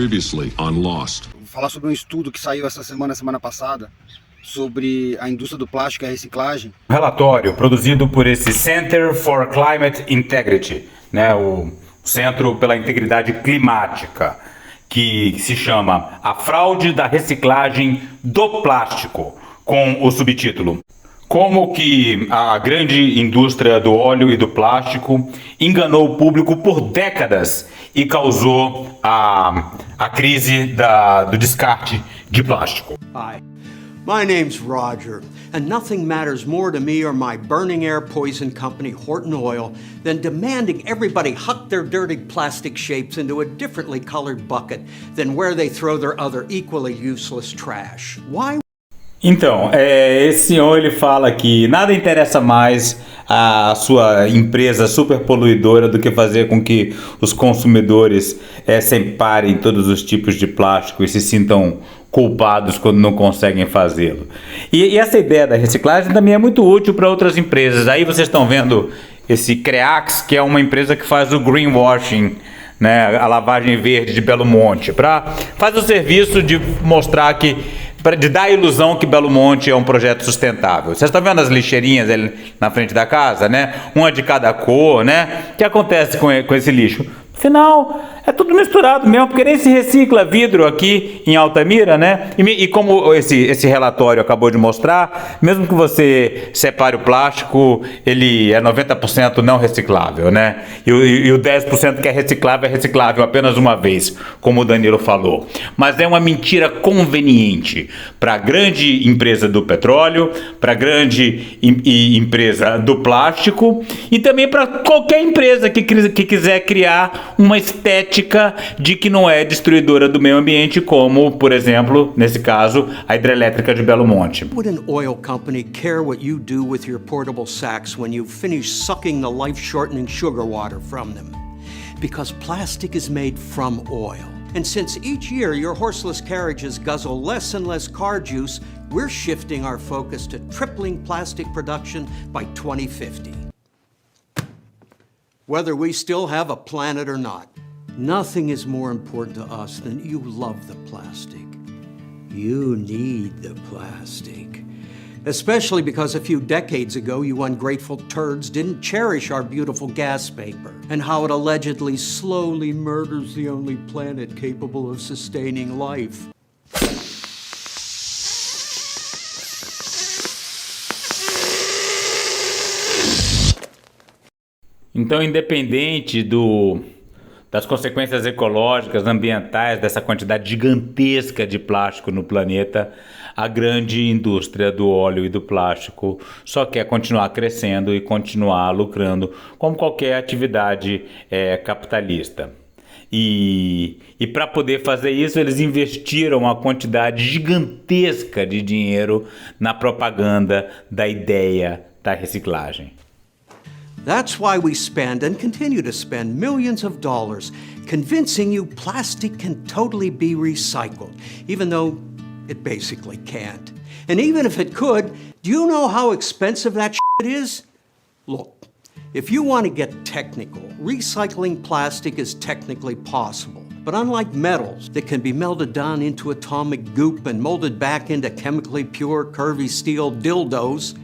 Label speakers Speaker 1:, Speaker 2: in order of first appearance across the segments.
Speaker 1: Previously on Lost.
Speaker 2: Vou falar sobre um estudo que saiu essa semana passada, sobre a indústria do plástico e a reciclagem.
Speaker 3: Relatório produzido por esse Center for Climate Integrity, né, o Centro pela Integridade Climática, que se chama A Fraude da Reciclagem do Plástico, com o subtítulo Como que a grande indústria do óleo e do plástico enganou o público por décadas e causou a crise do descarte de plástico.
Speaker 4: Hi, my name's Roger, and nothing matters more to me or my burning air poison company, Horton Oil, than demanding everybody huck their dirty plastic shapes into a differently colored bucket than where they throw their other equally useless trash. Why?
Speaker 3: Então, esse senhor ele fala que nada interessa mais a sua empresa super poluidora do que fazer com que os consumidores separem todos os tipos de plástico e se sintam culpados quando não conseguem fazê-lo. E essa ideia da reciclagem também é muito útil para outras empresas. Aí vocês estão vendo esse Creax, que é uma empresa que faz o greenwashing, né, a lavagem verde de Belo Monte, faz o serviço de mostrar de dar a ilusão que Belo Monte é um projeto sustentável. Vocês estão vendo as lixeirinhas ali na frente da casa, né? Uma de cada cor, né? O que acontece com esse lixo? Afinal, é tudo misturado mesmo, porque nem se recicla vidro aqui em Altamira, né? E como esse relatório acabou de mostrar, mesmo que você separe o plástico, ele é 90% não reciclável, né? E o 10% que é reciclável apenas uma vez, como o Danilo falou. Mas é uma mentira conveniente para a grande empresa do petróleo, para a grande empresa do plástico e também para qualquer empresa que quiser criar uma estética de que não é destruidora do meio ambiente, como, por exemplo, nesse caso, a hidrelétrica de Belo Monte.
Speaker 4: Would an oil company care what you do with your portable sacks when you finish sucking the life-shortening sugar water from them? Because plastic is made from oil. And since each year your horseless carriages guzzle less and less car juice, we're shifting our focus to tripling plastic production by 2050. Whether we still have a planet or not, nothing is more important to us than you love the plastic. You need the plastic. Especially because a few decades ago, you ungrateful turds didn't cherish our beautiful gas paper and how it allegedly slowly murders the only planet capable of sustaining life.
Speaker 3: Então, independente das consequências ecológicas, ambientais, dessa quantidade gigantesca de plástico no planeta, a grande indústria do óleo e do plástico só quer continuar crescendo e continuar lucrando, como qualquer atividade capitalista. E para poder fazer isso, eles investiram uma quantidade gigantesca de dinheiro na propaganda da ideia da reciclagem.
Speaker 4: That's why we spend and continue to spend millions of dollars convincing you plastic can totally be recycled, even though it basically can't. And even if it could, do you know how expensive that shit is? Look, if you want to get technical, recycling plastic is technically possible. But unlike metals that can be melted down into atomic goop and molded back into chemically pure, curvy steel dildos,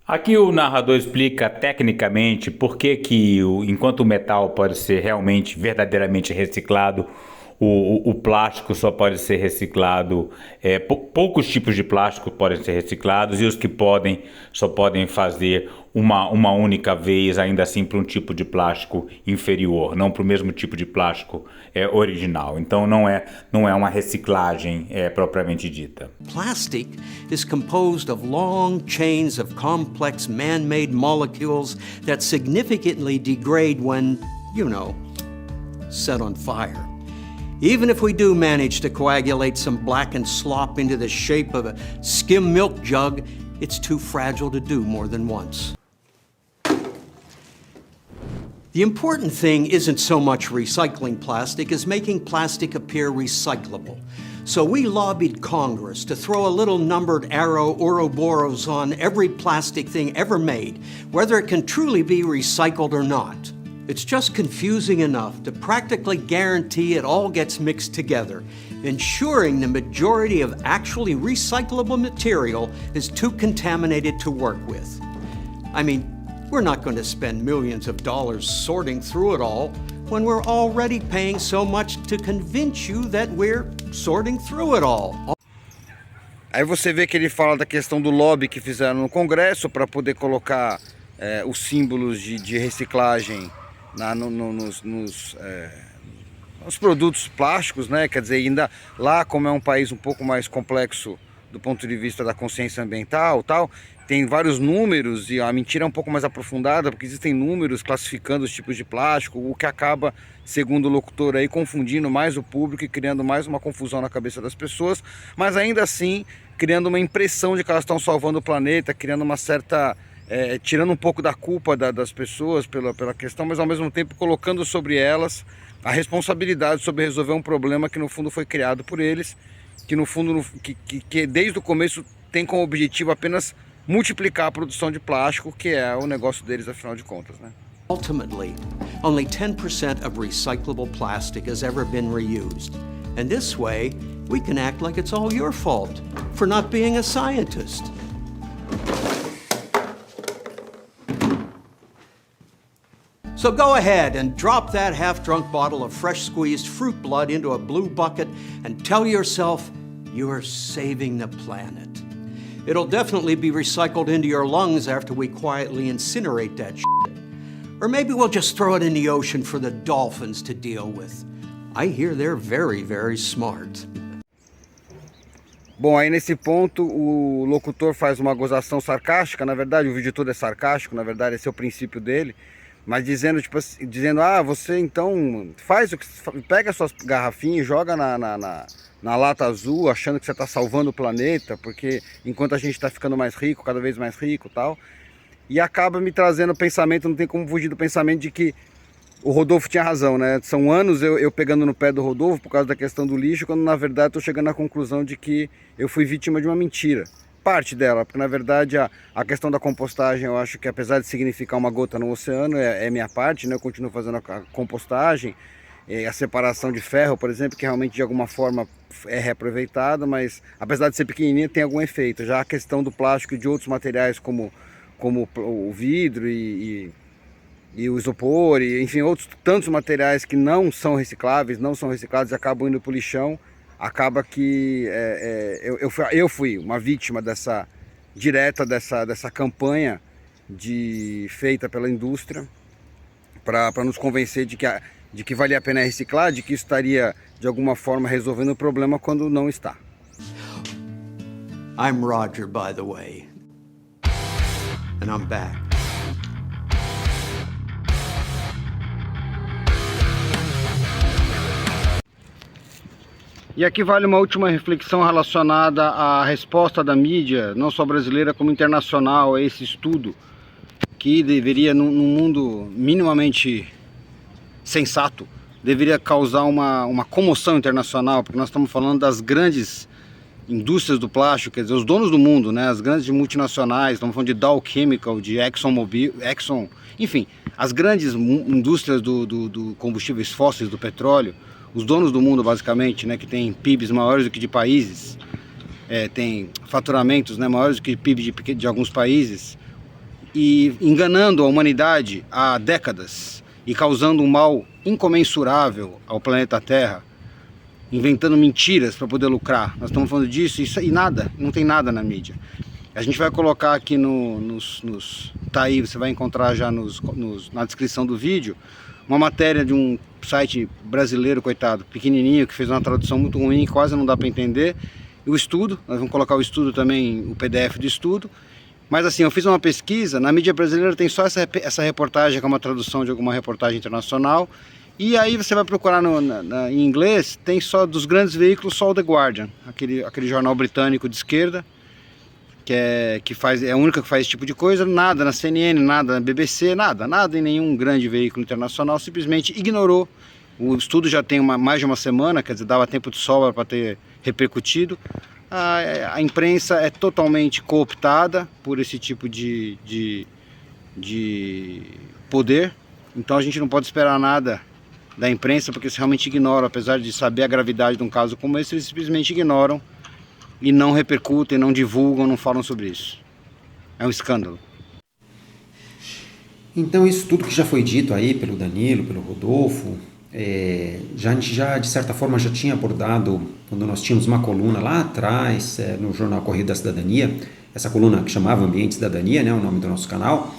Speaker 3: aqui o narrador explica tecnicamente por que enquanto o metal pode ser realmente, verdadeiramente reciclado, o plástico só pode ser reciclado, poucos tipos de plástico podem ser reciclados e os que podem, só podem fazer uma única vez, ainda assim para um tipo de plástico inferior, não para o mesmo tipo de plástico original. Então não é uma reciclagem propriamente dita.
Speaker 4: Plastic is composed of long chains of complex man-made molecules that significantly degrade when, set on fire. Even if we do manage to coagulate some blackened slop into the shape of a skim milk jug, it's too fragile to do more than once. The important thing isn't so much recycling plastic as making plastic appear recyclable. So we lobbied Congress to throw a little numbered arrow Ouroboros on every plastic thing ever made, whether it can truly be recycled or not. It's just confusing enough to practically guarantee it all gets mixed together, ensuring the majority of actually recyclable material is too contaminated to work with. I mean, we're not going to spend millions of dollars sorting through it all when we're already paying so much to convince you that we're sorting through it all.
Speaker 2: Aí você vê que ele fala da questão do lobby que fizeram no Congresso para poder colocar os símbolos de reciclagem nos produtos plásticos, né? Quer dizer, ainda lá, como é um país um pouco mais complexo do ponto de vista da consciência ambiental, tal, tem vários números e a mentira é um pouco mais aprofundada, porque existem números classificando os tipos de plástico, o que acaba, segundo o locutor aí, confundindo mais o público e criando mais uma confusão na cabeça das pessoas, mas ainda assim criando uma impressão de que elas estão salvando o planeta, criando uma certa tirando um pouco da culpa das pessoas pela questão, mas ao mesmo tempo colocando sobre elas a responsabilidade sobre resolver um problema que no fundo foi criado por eles, que no fundo que desde o começo tem como objetivo apenas multiplicar a produção de plástico, que é o negócio deles afinal de contas, né?
Speaker 4: Ultimately, only 10% of recyclable plastic has ever been reused. And this way, we can act like it's all your fault for not being a scientist. So go ahead and drop that half-drunk bottle of fresh squeezed fruit blood into a blue bucket and tell yourself you're saving the planet. It'll definitely be recycled into your lungs after we quietly incinerate that shit. Or maybe we'll just throw it in the ocean for the dolphins to deal with. I hear they're very, very smart.
Speaker 2: Bom, aí nesse ponto o locutor faz uma gozação sarcástica, na verdade o vídeo todo é sarcástico, na verdade esse é o princípio dele, mas dizendo, tipo, dizendo, você então faz o que, pega suas garrafinhas e joga na lata azul, achando que você está salvando o planeta, porque enquanto a gente está ficando mais rico, cada vez mais rico e tal, e acaba me trazendo o pensamento, não tem como fugir do pensamento de que o Rodolfo tinha razão, né? São anos eu pegando no pé do Rodolfo por causa da questão do lixo, quando na verdade estou chegando à conclusão de que eu fui vítima de uma mentira. Parte dela, porque na verdade a questão da compostagem, eu acho que apesar de significar uma gota no oceano, é minha parte, né? Eu continuo fazendo a compostagem, a separação de ferro, por exemplo, que realmente de alguma forma é reaproveitada, mas apesar de ser pequenininha tem algum efeito. Já a questão do plástico e de outros materiais como o vidro e o isopor, e enfim, outros tantos materiais que não são recicláveis e acabam indo para o lixão, acaba que eu fui uma vítima direta dessa campanha feita pela indústria para nos convencer de que valia a pena reciclar, de que isso estaria de alguma forma resolvendo o problema quando não está.
Speaker 4: I'm Roger, by the way, and I'm back.
Speaker 2: E aqui vale uma última reflexão relacionada à resposta da mídia, não só brasileira como internacional, a esse estudo que deveria, num mundo minimamente sensato, deveria causar uma comoção internacional, porque nós estamos falando das grandes indústrias do plástico, quer dizer, os donos do mundo, né, as grandes multinacionais, estamos falando de Dow Chemical, de Exxon, enfim, as grandes indústrias do combustíveis fósseis, do petróleo, os donos do mundo basicamente, né, que tem PIBs maiores do que de países, tem faturamentos, né, maiores do que PIB de alguns países, e enganando a humanidade há décadas e causando um mal incomensurável ao planeta Terra, inventando mentiras para poder lucrar. Nós estamos falando disso e nada, não tem nada na mídia. A gente vai colocar aqui tá aí, você vai encontrar já na descrição do vídeo, uma matéria de um site brasileiro, coitado, pequenininho, que fez uma tradução muito ruim, quase não dá para entender. E o estudo, nós vamos colocar o estudo também, o PDF do estudo. Mas assim, eu fiz uma pesquisa, na mídia brasileira tem só essa reportagem, que é uma tradução de alguma reportagem internacional. E aí você vai procurar em inglês, tem só dos grandes veículos, só o The Guardian, aquele jornal britânico de esquerda, é a única que faz esse tipo de coisa. Nada na CNN, nada na BBC, nada em nenhum grande veículo internacional, simplesmente ignorou. O estudo já tem mais de uma semana, quer dizer, dava tempo de sobra para ter repercutido. A imprensa é totalmente cooptada por esse tipo de poder, Então a gente não pode esperar nada da imprensa, porque eles realmente ignoram, apesar de saber a gravidade de um caso como esse, eles simplesmente ignoram e não repercutem, não divulgam, não falam sobre isso. É um escândalo.
Speaker 1: Então isso tudo que já foi dito aí pelo Danilo, pelo Rodolfo, a gente já de certa forma já tinha abordado quando nós tínhamos uma coluna lá atrás no jornal Correio da Cidadania, essa coluna que chamava Ambiente e Cidadania, né, o nome do nosso canal,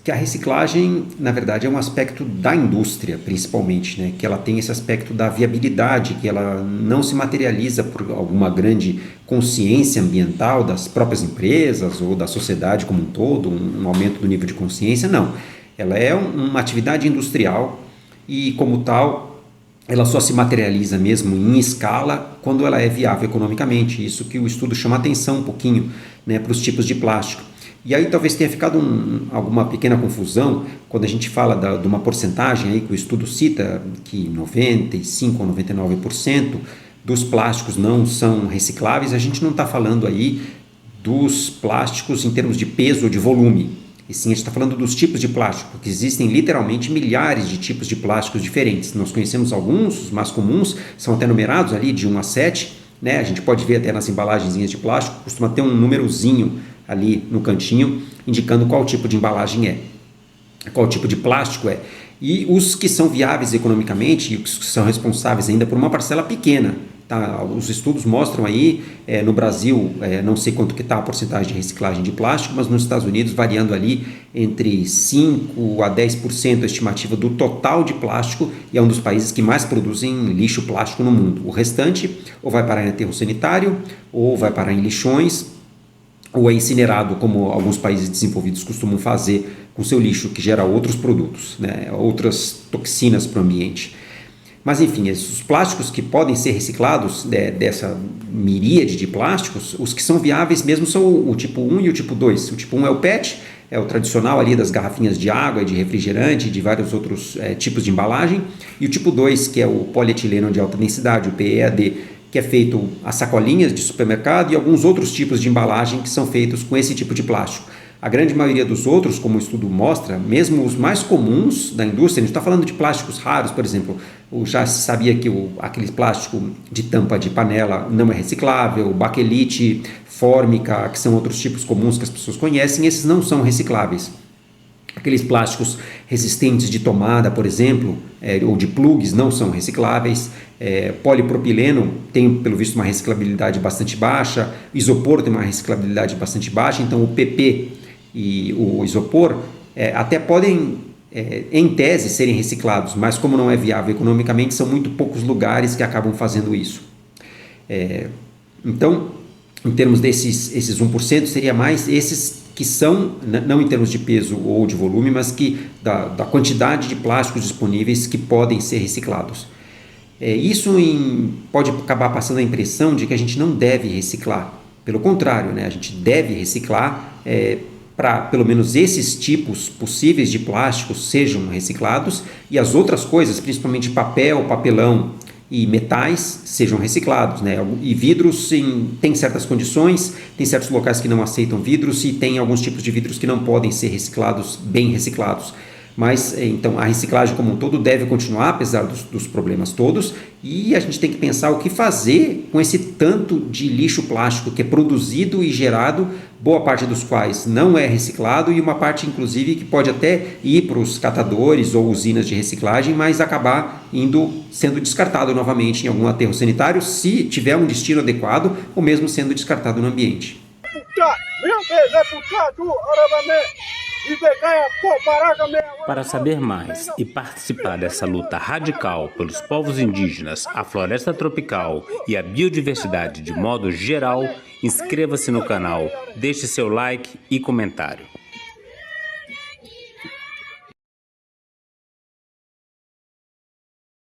Speaker 1: que a reciclagem, na verdade, é um aspecto da indústria, principalmente, né? Que ela tem esse aspecto da viabilidade, que ela não se materializa por alguma grande consciência ambiental das próprias empresas ou da sociedade como um todo, um aumento do nível de consciência, não. Ela é uma atividade industrial e, como tal, ela só se materializa mesmo em escala quando ela é viável economicamente. Isso que o estudo chama atenção um pouquinho, né, para os tipos de plástico. E aí talvez tenha ficado alguma pequena confusão quando a gente fala de uma porcentagem aí que o estudo cita, que 95% ou 99% dos plásticos não são recicláveis. A gente não está falando aí dos plásticos em termos de peso ou de volume, e sim a gente está falando dos tipos de plástico, porque existem literalmente milhares de tipos de plásticos diferentes. Nós conhecemos alguns, os mais comuns, são até numerados ali de 1 a 7, né? A gente pode ver até nas embalagenzinhas de plástico, costuma ter um númerozinho ali no cantinho, indicando qual tipo de embalagem é, qual tipo de plástico é. E os que são viáveis economicamente e os que são responsáveis ainda por uma parcela pequena, tá? Os estudos mostram aí, no Brasil, não sei quanto que está a porcentagem de reciclagem de plástico, mas nos Estados Unidos variando ali entre 5 a 10% a estimativa do total de plástico, e é um dos países que mais produzem lixo plástico no mundo. O restante ou vai parar em aterro sanitário, ou vai parar em lixões, ou é incinerado, como alguns países desenvolvidos costumam fazer com seu lixo, que gera outros produtos, né, outras toxinas para o ambiente. Mas enfim, os plásticos que podem ser reciclados dessa miríade de plásticos, os que são viáveis mesmo são o tipo 1 e o tipo 2. O tipo 1 é o PET, é o tradicional ali das garrafinhas de água, de refrigerante, de vários outros tipos de embalagem. E o tipo 2, que é o polietileno de alta densidade, o PEAD, que é feito as sacolinhas de supermercado e alguns outros tipos de embalagem que são feitos com esse tipo de plástico. A grande maioria dos outros, como o estudo mostra, mesmo os mais comuns da indústria, a gente está falando de plásticos raros, por exemplo, já se sabia que aquele plástico de tampa de panela não é reciclável, baquelite, fórmica, que são outros tipos comuns que as pessoas conhecem, esses não são recicláveis. Aqueles plásticos resistentes de tomada, por exemplo, ou de plugs, não são recicláveis. Polipropileno tem, pelo visto, uma reciclabilidade bastante baixa. Isopor tem uma reciclabilidade bastante baixa. Então, o PP e o isopor até podem, em tese, serem reciclados, mas como não é viável economicamente, são muito poucos lugares que acabam fazendo isso. Então, em termos esses 1%, seria mais esses que são, não em termos de peso ou de volume, mas que da quantidade de plásticos disponíveis que podem ser reciclados. Isso pode acabar passando a impressão de que a gente não deve reciclar. Pelo contrário, né? A gente deve reciclar para pelo menos esses tipos possíveis de plásticos sejam reciclados e as outras coisas, principalmente papel, papelão e metais, sejam reciclados, né? E vidros tem certas condições, tem certos locais que não aceitam vidros e tem alguns tipos de vidros que não podem ser reciclados, bem reciclados. Mas então a reciclagem como um todo deve continuar, apesar dos problemas todos, e a gente tem que pensar o que fazer com esse tanto de lixo plástico que é produzido e gerado, boa parte dos quais não é reciclado e uma parte inclusive que pode até ir para os catadores ou usinas de reciclagem, mas acabar sendo descartado novamente em algum aterro sanitário, se tiver um destino adequado, ou mesmo sendo descartado no ambiente.
Speaker 5: Para saber mais e participar dessa luta radical pelos povos indígenas, a floresta tropical e a biodiversidade de modo geral, inscreva-se no canal, deixe seu like e comentário.